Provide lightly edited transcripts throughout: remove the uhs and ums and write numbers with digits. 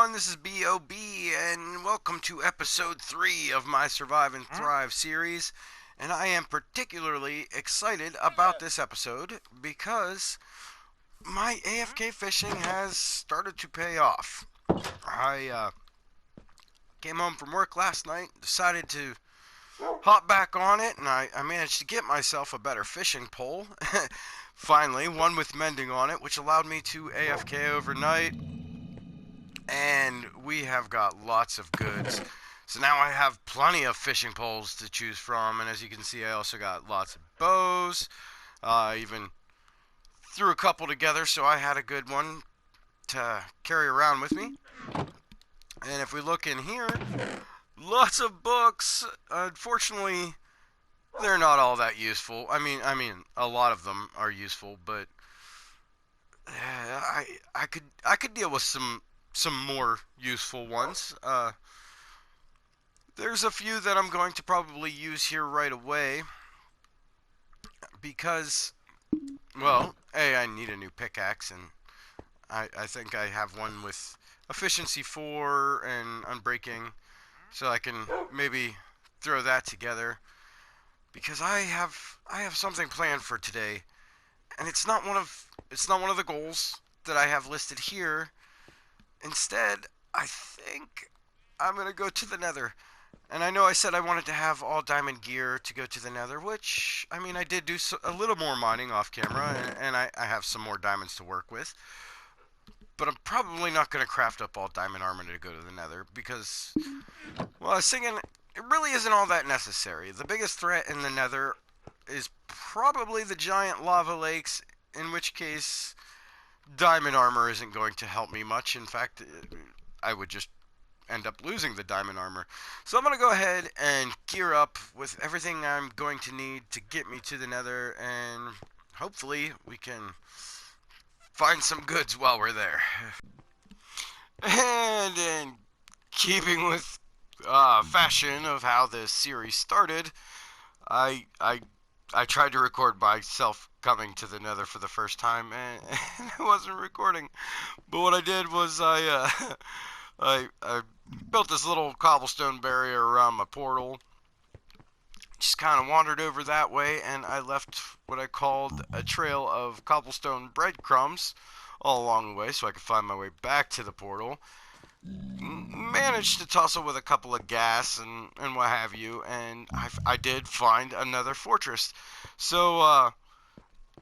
everyone, this is B.O.B. and welcome to episode 3 of my Survive and Thrive series. And I am particularly excited about this episode because my AFK fishing has started to pay off. I came home from work last night, decided to hop back on it, and I managed to get myself a better fishing pole. Finally, one with mending on it, which allowed me to AFK overnight. And we have got lots of goods. So now I have plenty of fishing poles to choose from. And as you can see, I also got lots of bows. I even threw a couple together, so I had a good one to carry around with me. And if we look in here, lots of books. Unfortunately, they're not all that useful. I mean, a lot of them are useful, but I could deal with some more useful ones. There's a few that I'm going to probably use here right away because, well, A, I need a new pickaxe, and I think I have one with efficiency 4 and unbreaking, so I can maybe throw that together because I have something planned for today, and it's not one of the goals that I have listed here. Instead, I think I'm going to go to the Nether. And I know I said I wanted to have all diamond gear to go to the Nether, which, I mean, I did do a little more mining off camera, and I have some more diamonds to work with. But I'm probably not going to craft up all diamond armor to go to the Nether, because, well, I was thinking, it really isn't all that necessary. The biggest threat in the Nether is probably the giant lava lakes, in which case diamond armor isn't going to help me much. In fact, I would just end up losing the diamond armor. So I'm going to go ahead and gear up with everything I'm going to need to get me to the Nether, and hopefully we can find some goods while we're there. And in keeping with fashion of how this series started, I tried to record myself coming to the Nether for the first time, and I wasn't recording. But what I did was I built this little cobblestone barrier around my portal. Just kind of wandered over that way, and I left what I called a trail of cobblestone breadcrumbs all along the way so I could find my way back to the portal. Managed to tussle with a couple of gas and what have you, and I did find another fortress. So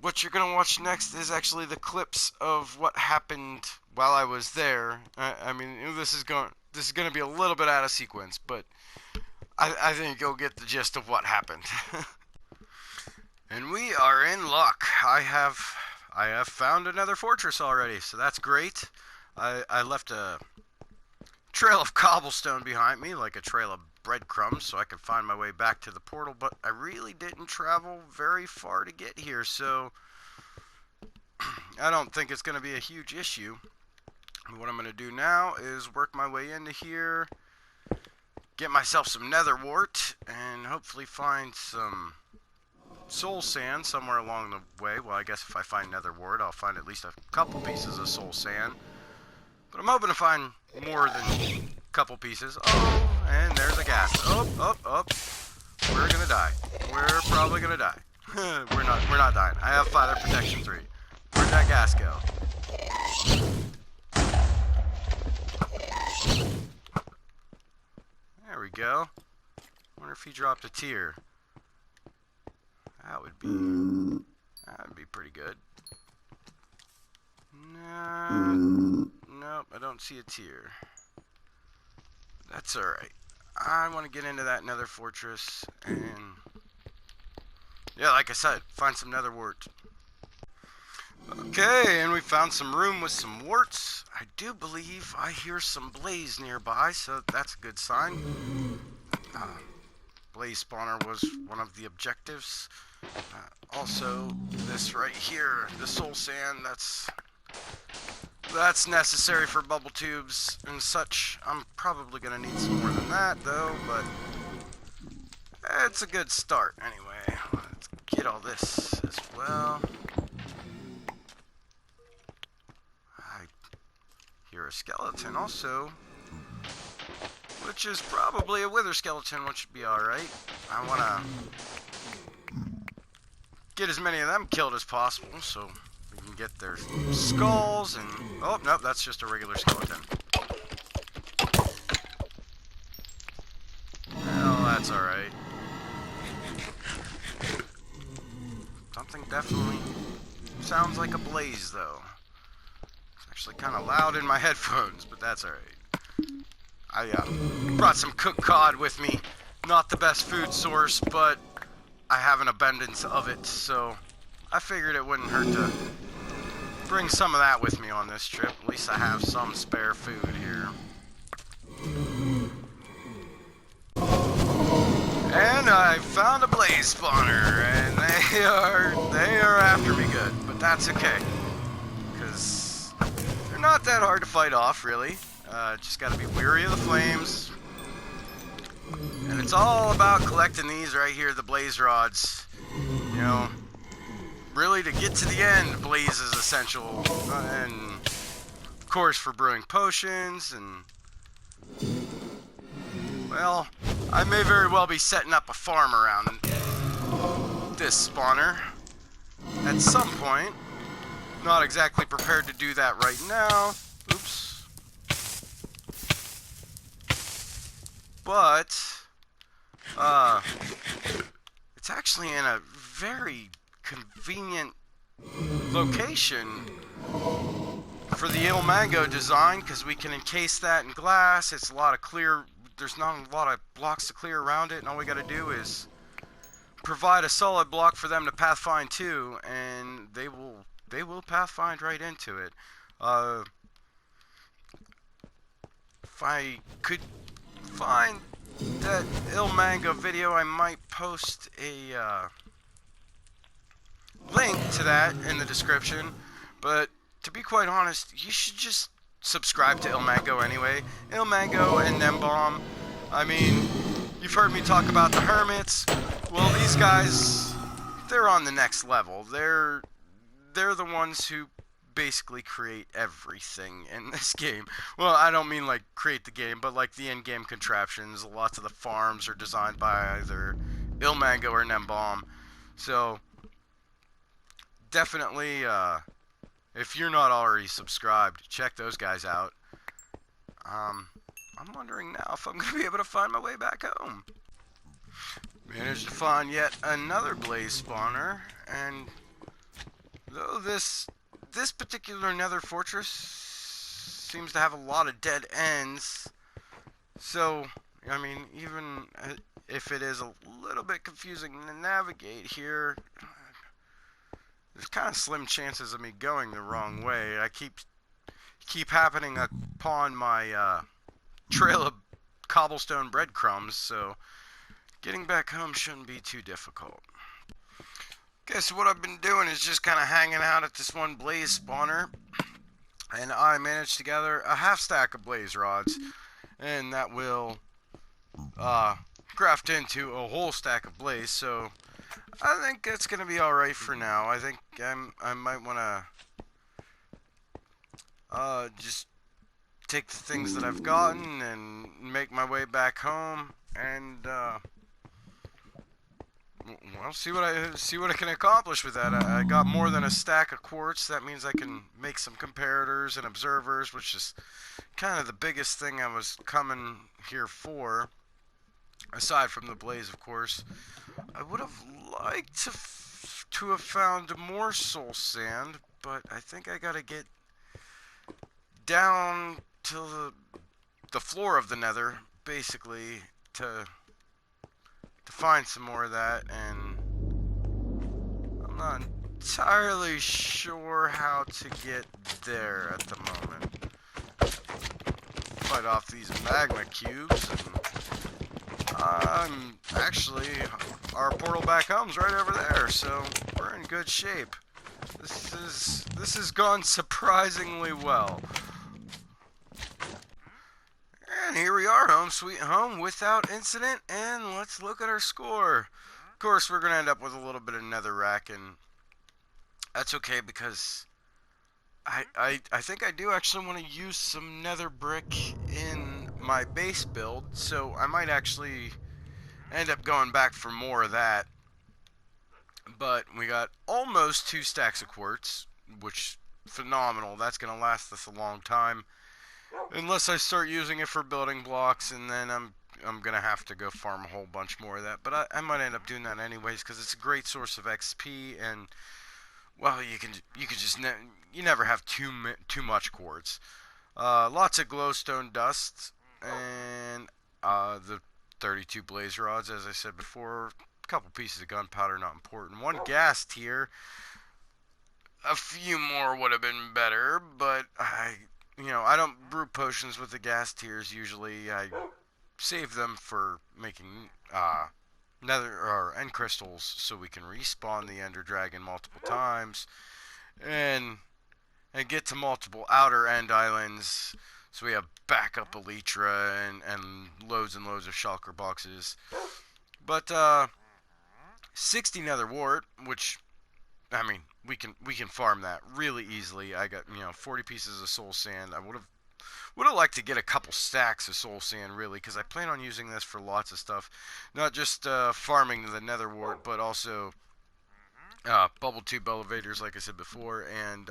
what you're gonna watch next is actually the clips of what happened while I was there. I mean, this is gonna be a little bit out of sequence, but I think you'll get the gist of what happened. And we are in luck. I have found another fortress already, so that's great. I left a trail of cobblestone behind me, like a trail of breadcrumbs, so I could find my way back to the portal, but I really didn't travel very far to get here, so I don't think it's going to be a huge issue. What I'm going to do now is work my way into here, get myself some nether wart, and hopefully find some soul sand somewhere along the way. Well, I guess if I find nether wart, I'll find at least a couple pieces of soul sand. But I'm hoping to find more than a couple pieces. Oh, and there's a gas. Oh. We're gonna die. We're probably gonna die. We're not dying. I have fire protection 3. Where'd that gas go? There we go. Wonder if he dropped a tear. That'd be pretty good. Nope, I don't see a tear. That's alright. I want to get into that nether fortress and, yeah, like I said, find some nether wart. Okay, and we found some room with some warts. I do believe I hear some blaze nearby, so that's a good sign. Blaze spawner was one of the objectives. Also, this right here, the soul sand, that's necessary for bubble tubes and such. I'm probably going to need some more than that, though, but it's a good start. Anyway, let's get all this as well. I You're a skeleton also, which is probably a wither skeleton, which would be alright. I want to get as many of them killed as possible so we can get their skulls and... Oh, nope, that's just a regular skeleton. Well, that's alright. Something definitely sounds like a blaze, though. It's actually kind of loud in my headphones, but that's alright. I brought some cooked cod with me. Not the best food source, but I have an abundance of it, so I figured it wouldn't hurt to bring some of that with me on this trip. At least I have some spare food here. And I found a blaze spawner, and they are after me good, but that's okay, because they're not that hard to fight off, really. Just gotta be weary of the flames. And it's all about collecting these right here, the blaze rods. You know, really to get to the end, blaze is essential. And of course for brewing potions and... Well, I may very well be setting up a farm around this spawner at some point. Not exactly prepared to do that right now. Oops. But, it's actually in a very convenient location for the Il Mango design, because we can encase that in glass. It's a lot of clear, there's not a lot of blocks to clear around it, and all we gotta do is provide a solid block for them to pathfind to, and they will pathfind right into it. If I could find that Il Mango video, I might post a link to that in the description, but to be quite honest, you should just subscribe to Il Mango anyway. Il Mango and Nembomb, I mean, you've heard me talk about the hermits. Well, these guys, they're on the next level. They're the ones who basically create everything in this game. Well, I don't mean like create the game, but like the in-game contraptions. Lots of the farms are designed by either Il Mango or Nembomb. So definitely, if you're not already subscribed, check those guys out. I'm wondering now if I'm going to be able to find my way back home. Managed to find yet another blaze spawner, and though this particular Nether Fortress seems to have a lot of dead ends, so, I mean, even if it is a little bit confusing to navigate here, there's kind of slim chances of me going the wrong way. I keep happening upon my trail of cobblestone breadcrumbs, so getting back home shouldn't be too difficult. Okay, so what I've been doing is just kind of hanging out at this one blaze spawner, and I managed to gather a half stack of blaze rods, and that will craft into a whole stack of blaze, so I think that's going to be alright for now. I think I might want to just take the things that I've gotten and make my way back home, and well, see what I can accomplish with that. I got more than a stack of quartz. That means I can make some comparators and observers, which is kind of the biggest thing I was coming here for. Aside from the blaze, of course. I would have liked to have found more soul sand, but I think I gotta get down to the floor of the nether, basically, to find some more of that, and I'm not entirely sure how to get there at the moment. Fight off these magma cubes, and actually, our portal back home's right over there, so we're in good shape. This has gone surprisingly well. And here we are, home sweet home, without incident, and let's look at our score. Of course, we're going to end up with a little bit of netherrack, and that's okay because I think I do actually want to use some nether brick in my base build, so I might actually end up going back for more of that. But we got almost 2 stacks of quartz, which phenomenal. That's gonna last us a long time, unless I start using it for building blocks, and then I'm gonna have to go farm a whole bunch more of that. But I might end up doing that anyways because it's a great source of XP, and well, you can just you never have too much quartz. Lots of glowstone dust and the 32 blaze rods, as I said before. A couple pieces of gunpowder, not important. 1 gas tier. A few more would have been better, but I don't brew potions with the gas tiers usually. I save them for making nether or end crystals so we can respawn the ender dragon multiple times and get to multiple outer end islands so we have backup elytra and loads of shulker boxes. But 60 nether wart, which I mean we can farm that really easily. I got 40 pieces of soul sand. I would have liked to get a couple stacks of soul sand, really, because I plan on using this for lots of stuff. Not just farming the nether wart, but also bubble tube elevators, like I said before, and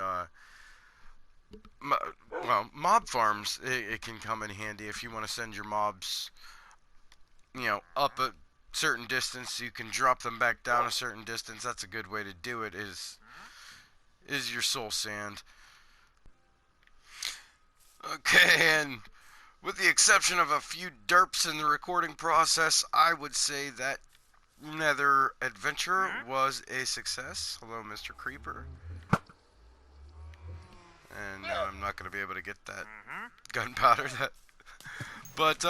well, mob farms. It can come in handy if you want to send your mobs, up a certain distance. You can drop them back down a certain distance. That's a good way to do it. Is your soul sand. Okay, and with the exception of a few derps in the recording process, I would say that Nether adventure was a success. Hello, Mr. Creeper. And now I'm not going to be able to get that gunpowder. But,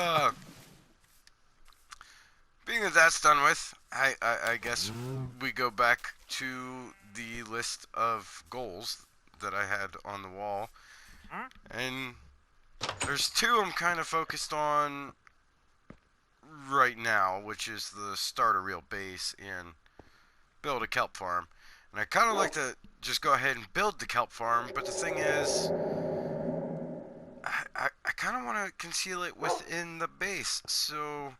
being that that's done with, I guess we go back to the list of goals that I had on the wall. And there's 2 I'm kind of focused on right now, which is the start a real base and build a kelp farm. And I kind of like to just go ahead and build the kelp farm, but the thing is, I kind of want to conceal it within the base. So,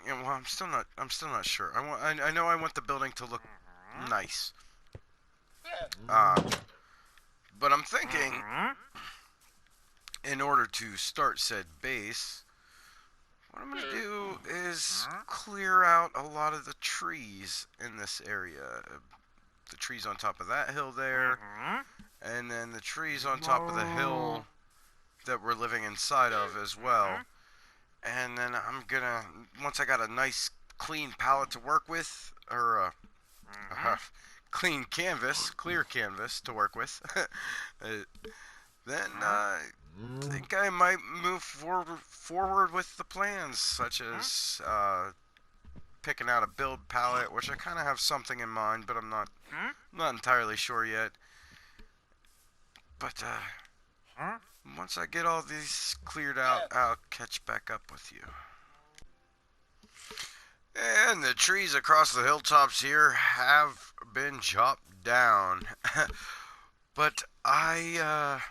well, I'm still not sure. I know I want the building to look nice. But I'm thinking, in order to start said base, what I'm going to do is clear out a lot of the trees in this area. The trees on top of that hill there, and then the trees on top of the hill that we're living inside of as well. And then I'm going to, once I got a nice clean palette to work with, or clean canvas, clear canvas to work with, then I think I might move forward with the plans, such as picking out a build palette, which I kind of have something in mind, but I'm not entirely sure yet. But once I get all these cleared out, I'll catch back up with you. And the trees across the hilltops here have been chopped down. But I've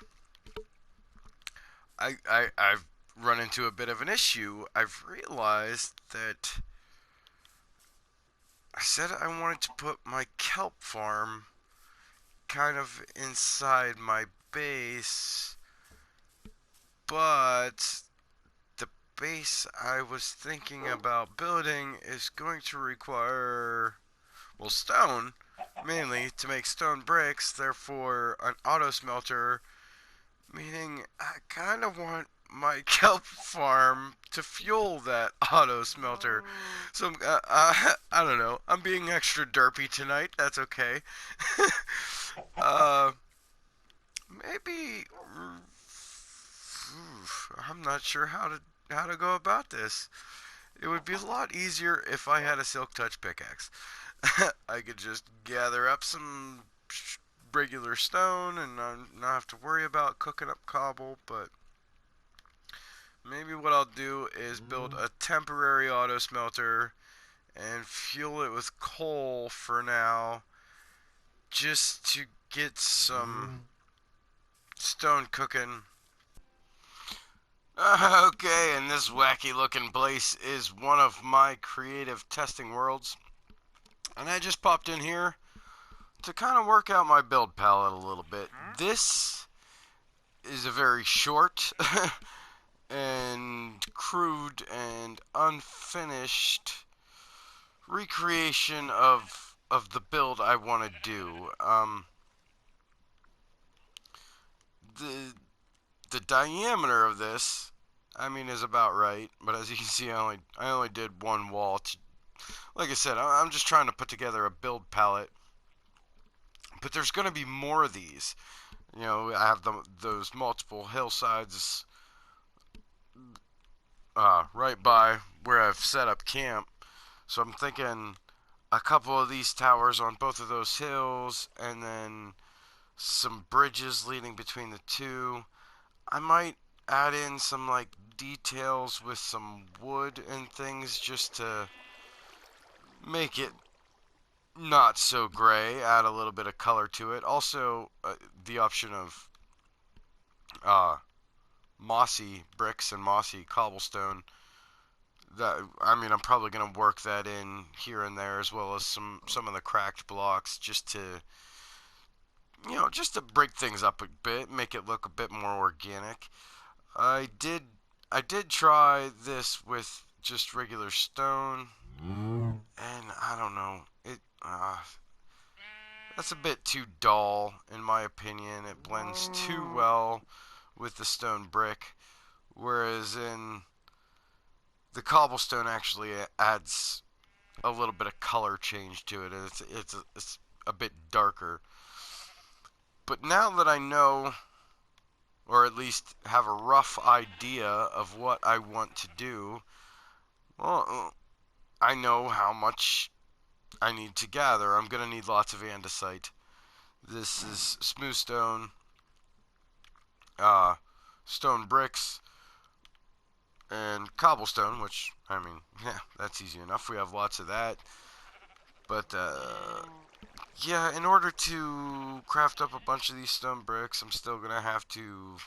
run into a bit of an issue. I've realized that I said I wanted to put my kelp farm kind of inside my base, but the base I was thinking about building is going to require, well, stone, mainly to make stone bricks, therefore an auto smelter, meaning I kind of want my kelp farm to fuel that auto smelter. So I don't know. I'm being extra derpy tonight. That's okay. Maybe I'm not sure how to go about this. It would be a lot easier if I had a silk touch pickaxe. I could just gather up some regular stone and not have to worry about cooking up cobble, but maybe what I'll do is build a temporary auto smelter and fuel it with coal for now, just to get some stone cooking. Okay, and this wacky looking place is one of my creative testing worlds. And I just popped in here to kind of work out my build palette a little bit. This is a very short and crude and unfinished recreation of the build I want to do. The the diameter of this, I mean, is about right. But as you can see, I only did one wall. Like I said, I'm just trying to put together a build palette. But there's going to be more of these. You know, I have those multiple hillsides right by where I've set up camp. So I'm thinking a couple of these towers on both of those hills, and then some bridges leading between the two. I might add in some like details with some wood and things just to make it not so gray, add a little bit of color to it. Also, the option of mossy bricks and mossy cobblestone. That, I mean, I'm probably gonna work that in here and there, as well as some of the cracked blocks, just to, you know, just to break things up a bit, make it look a bit more organic. I did try this with just regular stone, and I don't know, that's a bit too dull in my opinion. It blends too well with the stone brick, whereas in the cobblestone actually adds a little bit of color change to it. It's a bit darker. But now that I know, or at least have a rough idea of what I want to do, well, I know how much I need to gather. I'm going to need lots of andesite. This is smooth stone, stone bricks, and cobblestone, which, I mean, yeah, that's easy enough. We have lots of that. But, yeah, in order to craft up a bunch of these stone bricks, I'm still going to have to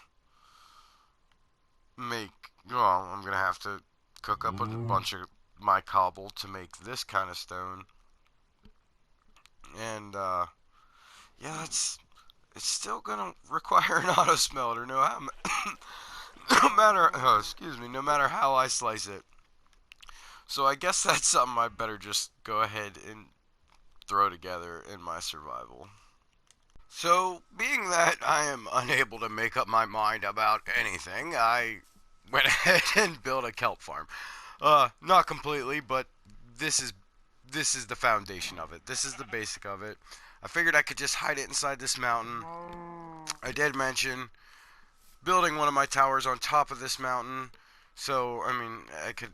I'm going to have to cook up a bunch of my cobble to make this kind of stone. And, yeah, it's still going to require an auto smelter, no matter, no matter how I slice it. So I guess that's something I better just go ahead and throw together in my survival. So, being that I am unable to make up my mind about anything, I went ahead and built a kelp farm. Not completely, but this is the foundation of it. This is the basic of it. I figured I could just hide it inside this mountain. I did mention building one of my towers on top of this mountain, so I mean I could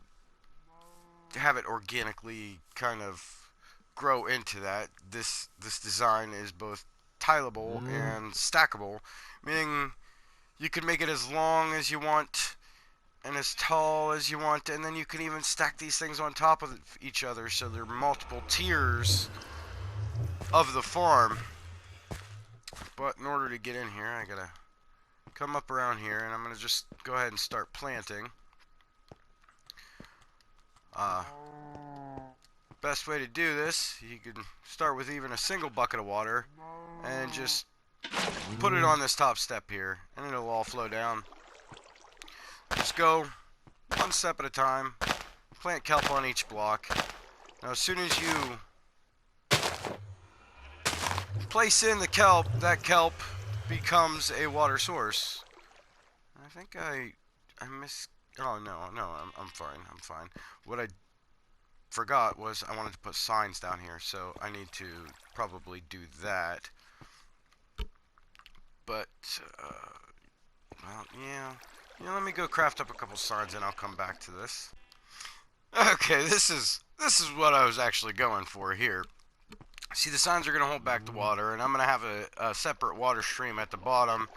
have it organically kind of grow into that. This design is both tileable and stackable, meaning you can make it as long as you want and as tall as you want, and then you can even stack these things on top of each other, so there are multiple tiers of the farm. But in order to get in here, I gotta come up around here, and I'm gonna just go ahead and start planting. Best way to do this, you can start with even a single bucket of water and just put it on this top step here, and it'll all flow down. Just go one step at a time. Plant kelp on each block. Now as soon as you place in the kelp, that kelp becomes a water source. I think I missed. Oh no, I'm fine. What I forgot was I wanted to put signs down here, so I need to probably do that. But well, yeah, let me go craft up a couple signs and I'll come back to this. Okay, this is what I was actually going for here. See, the signs are going to hold back the water, and I'm going to have a separate water stream at the bottom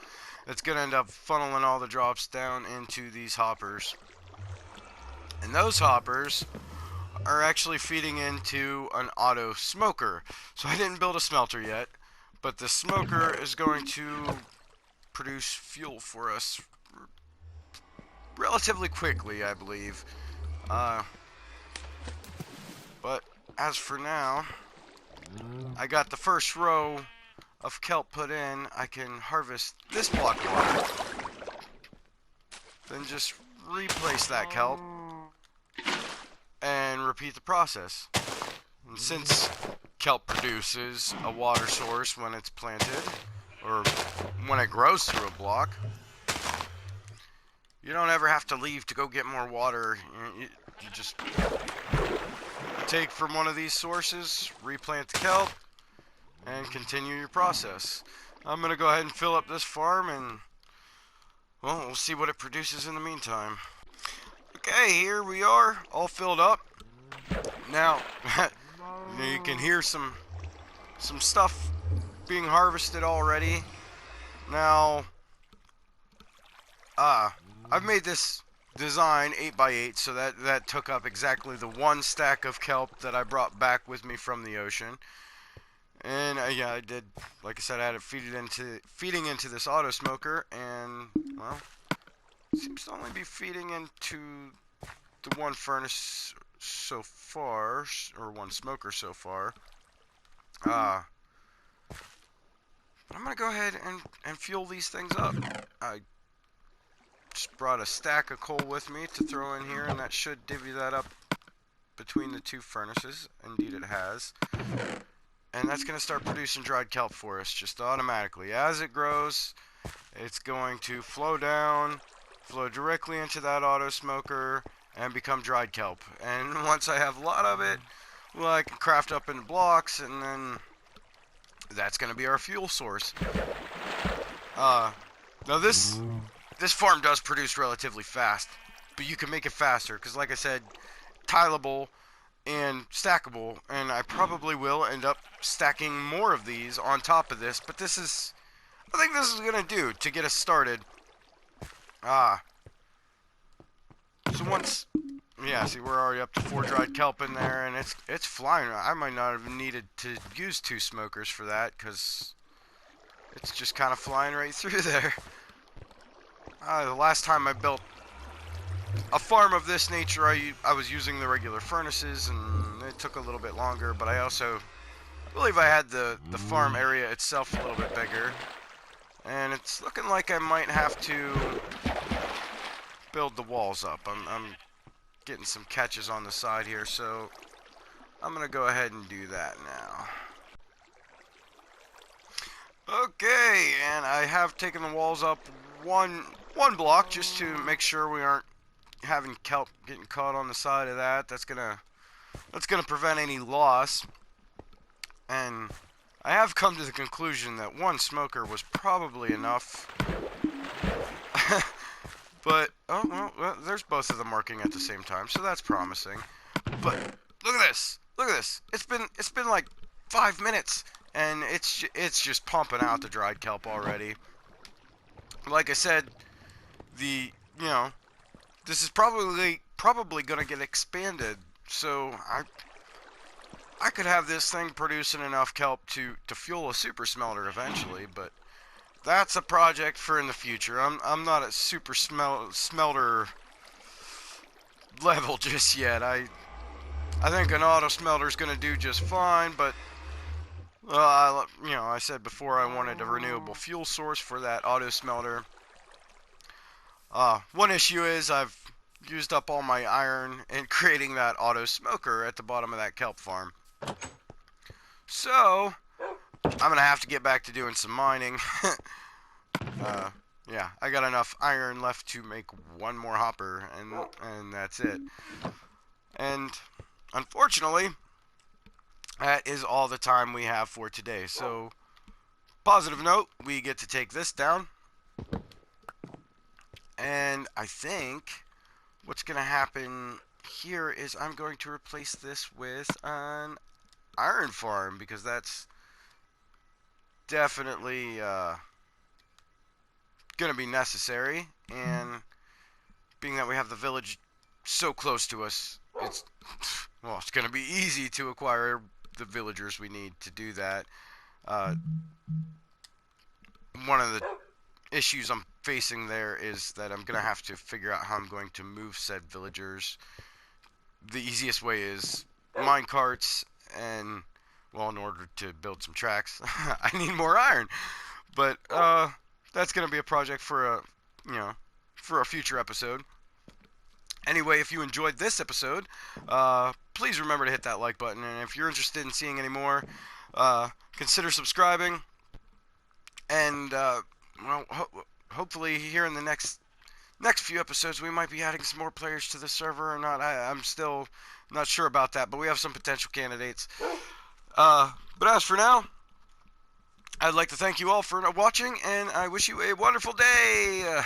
that's going to end up funneling all the drops down into these hoppers. And those hoppers are actually feeding into an auto smoker. So I didn't build a smelter yet, but the smoker is going to produce fuel for us relatively quickly, I believe. But as for now, I got the first row of kelp put in. I can harvest this block of water, then just replace that kelp and repeat the process. And since kelp produces a water source when it's planted, or when it grows through a block, you don't ever have to leave to go get more water. You just take from one of these sources, replant the kelp, and continue your process. I'm going to go ahead and fill up this farm, and well, we'll see what it produces in the meantime. Okay, here we are, all filled up. Now, you can hear some stuff being harvested already. Now, I've made this design 8x8, so that took up exactly the one stack of kelp that I brought back with me from the ocean. And yeah, I did, like I said, I had it feeding into this auto smoker, and well, it seems to only be feeding into the one furnace so far, or one smoker so far. I'm gonna go ahead and fuel these things up. I just brought a stack of coal with me to throw in here, and that should divvy that up between the two furnaces. Indeed it has. And that's going to start producing dried kelp for us just automatically. As it grows, it's going to flow down, flow directly into that auto smoker, and become dried kelp. And once I have a lot of it, well, I can craft up into blocks, and then that's going to be our fuel source. Now this farm does produce relatively fast, but you can make it faster, because like I said, tileable and stackable, and I probably will end up stacking more of these on top of this, but I think this is gonna do to get us started. So once, yeah, see, we're already up to 4 dried kelp in there, and it's flying. I might not have needed to use 2 smokers for that, because it's just kind of flying right through there. The last time I built a farm of this nature, I was using the regular furnaces, and it took a little bit longer, but I believe I had the farm area itself a little bit bigger, and it's looking like I might have to build the walls up. I'm getting some catches on the side here, so I'm gonna go ahead and do that now. Okay, and I have taken the walls up one block just to make sure we aren't having kelp getting caught on the side of that. That's gonna prevent any loss. And I have come to the conclusion that 1 smoker was probably enough. But oh well, there's both of them working at the same time, so that's promising. But look at this! Look at this! It's been like 5 minutes, and it's just pumping out the dried kelp already. Like I said, this is probably gonna get expanded, so I could have this thing producing enough kelp to fuel a super smelter eventually, but that's a project for in the future. I'm not at super smelter level just yet. I think an auto smelter is gonna do just fine, but I said before I wanted a renewable fuel source for that auto smelter. One issue is I've used up all my iron in creating that auto smoker at the bottom of that kelp farm. So, I'm going to have to get back to doing some mining. Yeah, I got enough iron left to make 1 more hopper, and that's it. And, unfortunately, that is all the time we have for today. So, positive note, we get to take this down. And I think what's going to happen here is I'm going to replace this with an iron farm, because that's definitely going to be necessary. And being that we have the village so close to us, it's going to be easy to acquire the villagers we need to do that. One of the issues I'm facing there is that I'm gonna have to figure out how I'm going to move said villagers. The easiest way is mine carts, and well, in order to build some tracks, I need more iron. But that's gonna be a project for for a future episode. Anyway, if you enjoyed this episode, please remember to hit that like button, and if you're interested in seeing any more, consider subscribing. And well, hopefully here in the next few episodes, we might be adding some more players to the server or not. I'm still not sure about that, but we have some potential candidates. But as for now, I'd like to thank you all for watching, and I wish you a wonderful day.